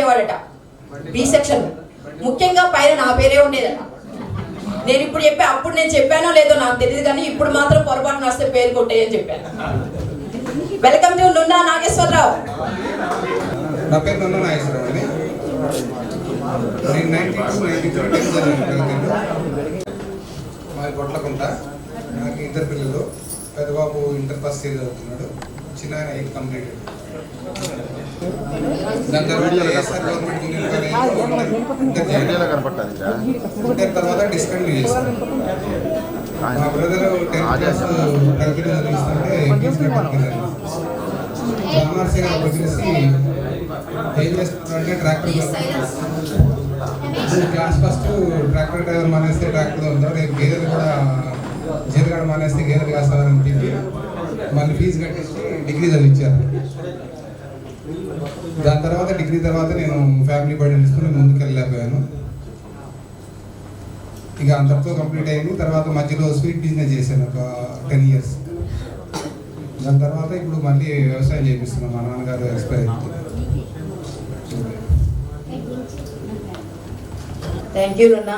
రాసేవాడట B section. ముఖ్యంగా పైన నా పేరే ఉండేదట. నేను ఇప్పుడు అప్పుడు నేను చెప్పానో లేదో నాకు తెలియదు, కానీ ఇప్పుడు మాత్రం పొరపాటు రాస్తే పేరు కొట్టేయని చెప్పాను. Welcome to Nunna Nageswararao. నా పేరు నున్నా నాగేశ్వరరావు అండి. నేను 92 మాది పొట్లకుంట. నాకు 2 పిల్లలు. పెద్ద బాబు ఇంటర్ ఫస్ట్ ఇయర్ చదువుతున్నాడు, చిన్న ఆయన 8 కంప్లీట్. దాని తర్వాత గవర్నమెంట్ జూనియర్ ఇంటర్ తర్వాత డిస్కంటిన్యూ చేశాను. మా బ్రదర్ 10th క్లాస్ కలిపి చదివిస్తుంటే రామనర్సి గారు వచ్చేసి ఏం చేస్తున్నారంటే tractor class first tractor driver మానేస్తే ట్రాక్టర్ ఉందో, రేపు గేదెలు కూడా జీతగాడు మానేస్తే గేదెలు కాస్తారని చెప్పి మళ్ళీ ఫీజు కట్టేసి డిగ్రీ చదివించారు. దాని తర్వాత డిగ్రీ తర్వాత నేను ఫ్యామిలీ బర్డెన్ తీసుకుని ముందుకు వెళ్ళలేకపోయాను. ఇక అంతటితో కంప్లీట్ అయింది. తర్వాత మధ్యలో స్వీట్ బిజినెస్ చేశాను ఒక 10 years. దాని తర్వాత ఇప్పుడు మళ్ళీ వ్యవసాయం చేపిస్తున్నాం. మా నాన్నగారు ఎక్స్పైర్. Thank you Nunna.